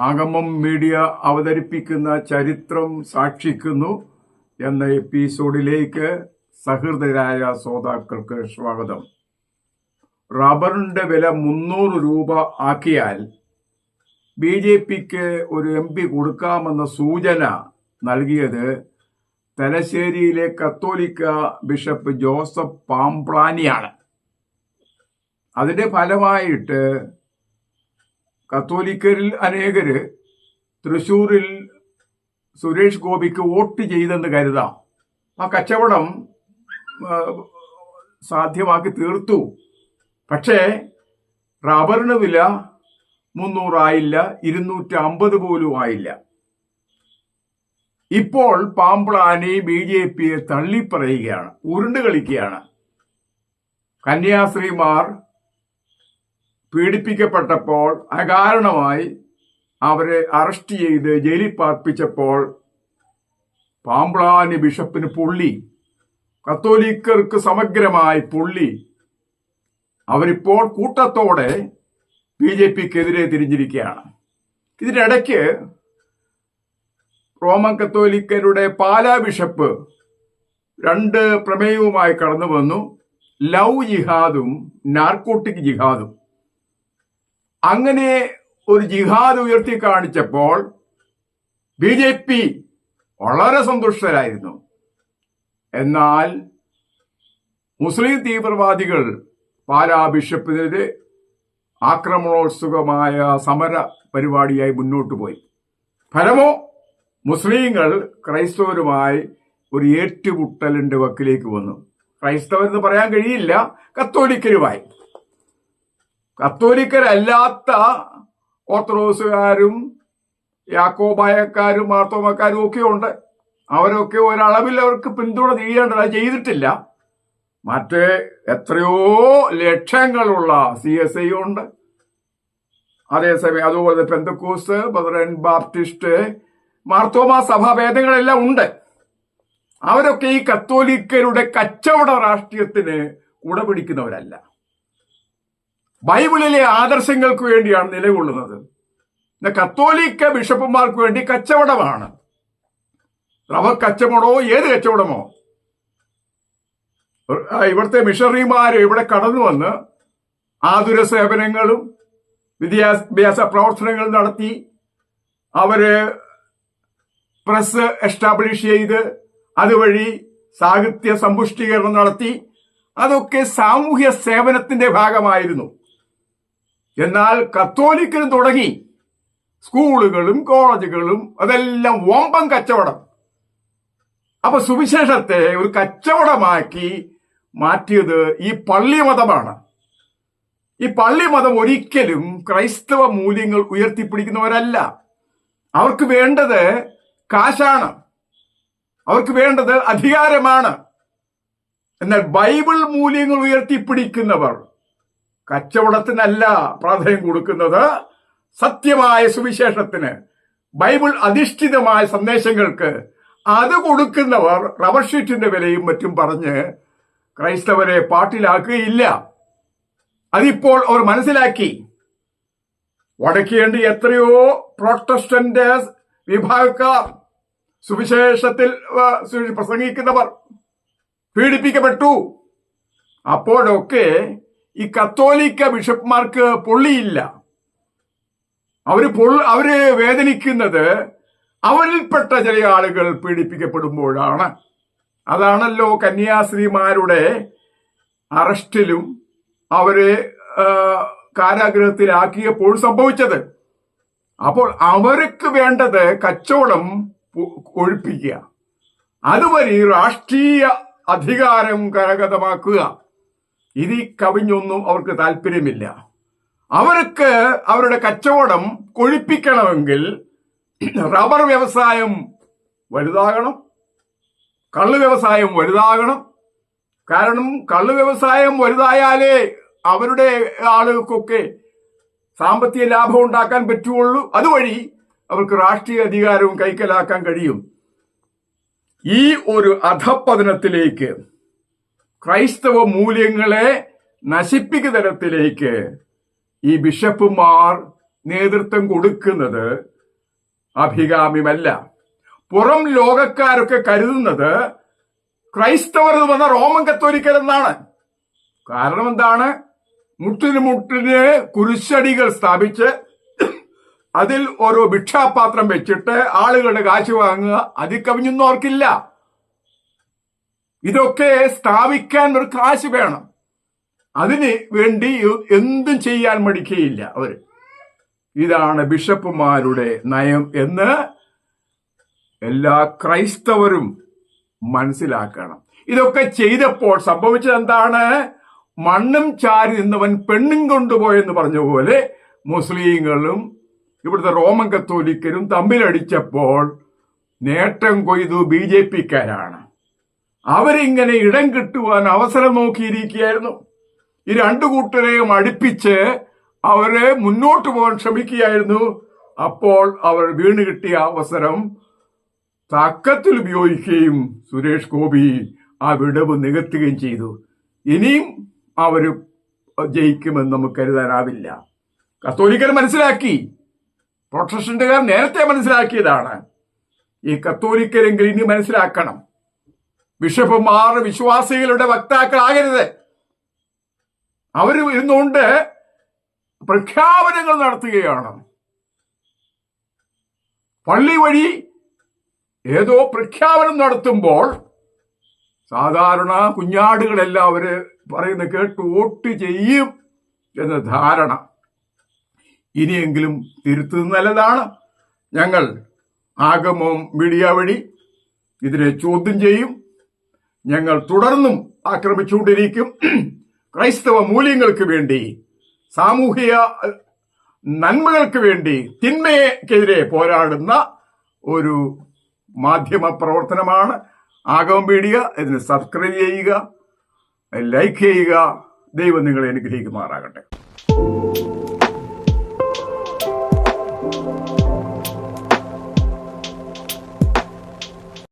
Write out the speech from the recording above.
ആഗമം media അവതരിപ്പിക്കുന്ന ചരിത്രം സാക്ഷിക്കുന്നു എന്ന എപ്പിസോഡിലേക്ക് സഹൃദയരായ ശ്രോതാക്കൾക്ക് സ്വാഗതം. റബ്ബറിന്റെ വില 300 രൂപ ആക്കിയാൽ BJPക്ക് ഒരു MP കൊടുക്കാമെന്ന സൂചന നൽകിയത് തലശ്ശേരിയിലെ കത്തോലിക്ക ബിഷപ്പ് ജോസഫ് പാമ്പ്ളാനിയാണ്. അതിന്റെ ഫലമായിട്ട് കത്തോലിക്കരിൽ അനേകര് തൃശൂരിൽ സുരേഷ് ഗോപിക്ക് വോട്ട് ചെയ്തെന്ന് കരുതാം. ആ കച്ചവടം സാധ്യമാക്കി തീർത്തു. പക്ഷേ റബ്ബറിന് വില 300 ആയില്ല, 250 പോലും ആയില്ല. ഇപ്പോൾ പാമ്പ്ളാനി BJPയെ തള്ളിപ്പറയുകയാണ്, ഉരുണ്ട് കളിക്കുകയാണ്. കന്യാസ്ത്രീമാർ പീഡിപ്പിക്കപ്പെട്ടപ്പോൾ അകാരണമായി അവരെ അറസ്റ്റ് ചെയ്ത് ജയിലിൽ പാർപ്പിച്ചപ്പോൾ പാമ്പ്ളാനി ബിഷപ്പിന് പൊള്ളി, കത്തോലിക്കർക്ക് സമഗ്രമായി പൊള്ളി. അവരിപ്പോൾ കൂട്ടത്തോടെ BJPക്കെതിരെ തിരിഞ്ഞിരിക്കുകയാണ്. ഇതിനിടയ്ക്ക് റോമൻ കത്തോലിക്കരുടെ പാലാ ബിഷപ്പ് 2 പ്രമേയവുമായി കടന്നു വന്നു: ലവ് ജിഹാദും നാർക്കോട്ടിക് ജിഹാദും. അങ്ങനെ ഒരു ജിഹാദ് ഉയർത്തി കാണിച്ചപ്പോൾ BJP വളരെ സന്തുഷ്ടരായിരുന്നു. എന്നാൽ മുസ്ലിം തീവ്രവാദികൾ പാലാ ബിഷപ്പിനെതിരെ ആക്രമണോത്സുകമായ സമര പരിപാടിയായി മുന്നോട്ട് പോയി. ഫലമോ മുസ്ലിങ്ങൾ ക്രൈസ്തവരുമായി ഒരു ഏറ്റുമുട്ടലിന്റെ വക്കിലേക്ക് വന്നു. ക്രൈസ്തവരെന്ന് പറയാൻ കഴിയില്ല, കത്തോലിക്കരുമായി. കത്തോലിക്കരല്ലാത്ത ഓർത്തഡോക്സുകാരും യാക്കോബായക്കാരും മാർത്തോമക്കാരും ഒക്കെ ഉണ്ട്. അവരൊക്കെ ഒരളവിൽ അവർക്ക് പിന്തുണ ചെയ്യേണ്ടത് ചെയ്തിട്ടില്ല. മറ്റേ എത്രയോ ലക്ഷങ്ങളുള്ള CSI ഉണ്ട്. അതേസമയം അതുപോലെ പെന്തക്കോസ്ത്, ബദറൻ, ബാപ്റ്റിസ്റ്റ്, മാർത്തോമ സഭാഭേദങ്ങളെല്ലാം ഉണ്ട്. അവരൊക്കെ ഈ കത്തോലിക്കരുടെ കച്ചവട രാഷ്ട്രീയത്തിന് ഉടപിടിക്കുന്നവരല്ല. ബൈബിളിലെ ആദർശങ്ങൾക്ക് വേണ്ടിയാണ് നിലകൊള്ളുന്നത്. കത്തോലിക്ക ബിഷപ്പുമാർക്ക് വേണ്ടി കച്ചവടമാണ്. റബ്ബർ കച്ചവടമോ ഏത് കച്ചവടമോ. ഇവിടുത്തെ മിഷണറിമാര് ഇവിടെ കടന്നു വന്ന് ആതുര സേവനങ്ങളും വിദ്യാഭ്യാസ പ്രവർത്തനങ്ങളും നടത്തി. അവര് പ്രസ് എസ്റ്റാബ്ലിഷ് ചെയ്ത് അതുവഴി സാഹിത്യ സമ്പുഷ്ടീകരണം നടത്തി. അതൊക്കെ സാമൂഹ്യ സേവനത്തിന്റെ ഭാഗമായിരുന്നു. എന്നാൽ കത്തോലിക്കരും തുടങ്ങി സ്കൂളുകളും കോളേജുകളും അതെല്ലാം വമ്പൻ കച്ചവടം. അപ്പൊ സുവിശേഷത്തെ ഒരു കച്ചവടമാക്കി മാറ്റിയത് ഈ പള്ളി മതമാണ്. ഈ പള്ളി മതം ഒരിക്കലും ക്രൈസ്തവ മൂല്യങ്ങൾ ഉയർത്തിപ്പിടിക്കുന്നവരല്ല. അവർക്ക് വേണ്ടത് കാശാണ്, അവർക്ക് വേണ്ടത് അധികാരമാണ്. എന്നാൽ ബൈബിൾ മൂല്യങ്ങൾ ഉയർത്തിപ്പിടിക്കുന്നവർ കച്ചവടത്തിനല്ല പ്രാധാന്യം കൊടുക്കുന്നത്, സത്യമായ സുവിശേഷത്തിന്, ബൈബിൾ അധിഷ്ഠിതമായ സന്ദേശങ്ങൾക്ക്. അത് കൊടുക്കുന്നവർ റബ്ബർ ഷീറ്റിന്റെ വിലയും മറ്റും പറഞ്ഞ് ക്രൈസ്തവരെ പാട്ടിലാക്കുകയില്ല. അതിപ്പോൾ അവർ മനസ്സിലാക്കി. വടക്കേണ്ടി എത്രയോ പ്രൊട്ടസ്റ്റന്റ് വിഭാഗക്കാർ, സുവിശേഷത്തിൽ പ്രസംഗിക്കുന്നവർ പീഡിപ്പിക്കപ്പെട്ടു. അപ്പോഴൊക്കെ ഈ കത്തോലിക്ക ബിഷപ്പ്മാർക്ക് പൊള്ളിയില്ല. അവര് വേദനിക്കുന്നത് അവരിൽപ്പെട്ട ചില ആളുകൾ പീഡിപ്പിക്കപ്പെടുമ്പോഴാണ്. അതാണല്ലോ കന്യാസ്ത്രീമാരുടെ അറസ്റ്റിലും അവരെ കാരാഗൃഹത്തിലാക്കിയപ്പോൾ സംഭവിച്ചത്. അപ്പോൾ അവർക്ക് വേണ്ടത് കച്ചവടം ഒഴിപ്പിക്കുക, അതുവഴി രാഷ്ട്രീയ അധികാരം കരഗതമാക്കുക. ഇതിൽ കവിഞ്ഞൊന്നും അവർക്ക് താല്പര്യമില്ല. അവർക്ക് അവരുടെ കച്ചവടം കൊഴിപ്പിക്കണമെങ്കിൽ റബ്ബർ വ്യവസായം വലുതാകണം, കള്ള് വ്യവസായം വലുതാകണം. കാരണം കള്ള് വ്യവസായം വലുതായാലേ അവരുടെ ആളുകൾക്കൊക്കെ സാമ്പത്തിക ലാഭം ഉണ്ടാക്കാൻ പറ്റുള്ളൂ. അതുവഴി അവർക്ക് രാഷ്ട്രീയ അധികാരവും കൈക്കലാക്കാൻ കഴിയും. ഈ ഒരു അധപ്പതനത്തിലേക്ക്, ക്രൈസ്തവ മൂല്യങ്ങളെ നശിപ്പിക്കുന്ന തരത്തിലേക്ക് ഈ ബിഷപ്പുമാർ നേതൃത്വം കൊടുക്കുന്നത് അഭികാമ്യമല്ല. പുറം ലോകക്കാരൊക്കെ കരുതുന്നത് ക്രൈസ്തവർ എന്ന് പറഞ്ഞ റോമൻ കത്തോലിക്കൽ എന്നാണ്. കാരണം എന്താണ്? മുട്ടിന് കുരിശടികൾ സ്ഥാപിച്ച് അതിൽ ഓരോ ഭിക്ഷാപാത്രം വെച്ചിട്ട് ആളുകളുടെ കാശ് വാങ്ങുക, അതിൽ കവിഞ്ഞൊന്നും അവർക്കില്ല. ഇതൊക്കെ സ്ഥാപിക്കാൻ ഒരു കാശ് വേണം. അതിന് വേണ്ടി എന്തും ചെയ്യാൻ മടിക്കുകയില്ല അവര്. ഇതാണ് ബിഷപ്പുമാരുടെ നയം എന്ന് എല്ലാ ക്രൈസ്തവരും മനസ്സിലാക്കണം. ഇതൊക്കെ ചെയ്തപ്പോൾ സംഭവിച്ചത് എന്താണ്? മണ്ണും ചാരി നിന്നവൻ പെണ്ണും കൊണ്ടുപോയെന്ന് പറഞ്ഞ പോലെ മുസ്ലിങ്ങളും ഇവിടുത്തെ റോമൻ കത്തോലിക്കരും തമ്മിലടിച്ചപ്പോൾ നേട്ടം കൊയ്തു BJP-ക്കാരാണ്. അവരിങ്ങനെ ഇടം കിട്ടുവാൻ അവസരം നോക്കിയിരിക്കുകയായിരുന്നു. ഈ രണ്ടു കൂട്ടരെയും അടുപ്പിച്ച് അവരെ മുന്നോട്ട് പോകാൻ ശ്രമിക്കുകയായിരുന്നു. അപ്പോൾ അവർ വീണ് കിട്ടിയ അവസരം തക്കത്തിൽ ഉപയോഗിക്കുകയും സുരേഷ് ഗോപി ആ വിടവ് നികത്തുകയും ചെയ്തു. ഇനിയും അവര് ജയിക്കുമെന്ന് നമുക്ക് കരുതാനാവില്ല. കത്തോലിക്കർ മനസ്സിലാക്കി, പ്രൊട്ടസ്റ്റന്റുകാർ നേരത്തെ മനസ്സിലാക്കിയതാണ്. ഈ കത്തോലിക്കരെങ്കിൽ ഇനി മനസ്സിലാക്കണം. ബിഷപ്പുമാർ വിശ്വാസികളുടെ വക്താക്കളാകരുത്. അവർ ഇരുന്നുകൊണ്ട് പ്രഖ്യാപനങ്ങൾ നടത്തുകയാണ്. പള്ളി വഴി ഏതോ പ്രഖ്യാപനം നടത്തുമ്പോൾ സാധാരണ കുഞ്ഞാടുകളെല്ലാം അവര് പറയുന്ന കേട്ട് വോട്ട് ചെയ്യും എന്ന ധാരണ ഇനിയെങ്കിലും തിരുത്തുന്നത് നല്ലതാണ്. ഞങ്ങൾ ആഗമം മീഡിയ വഴി ഇതിനെ ചോദ്യം ചെയ്യും. ഞങ്ങൾ തുടർന്നും ആക്രമിച്ചുകൊണ്ടിരിക്കും. ക്രൈസ്തവ മൂല്യങ്ങൾക്ക് വേണ്ടി, സാമൂഹിക നന്മകൾക്ക് വേണ്ടി തിന്മയ്ക്കെതിരെ പോരാടുന്ന ഒരു മാധ്യമ പ്രവർത്തനമാണ് ആഗമം മീഡിയ. ഇതിന് സബ്സ്ക്രൈബ് ചെയ്യുക, ലൈക്ക് ചെയ്യുക. ദൈവം നിങ്ങളെ അനുഗ്രഹിക്കുമാറാകട്ടെ.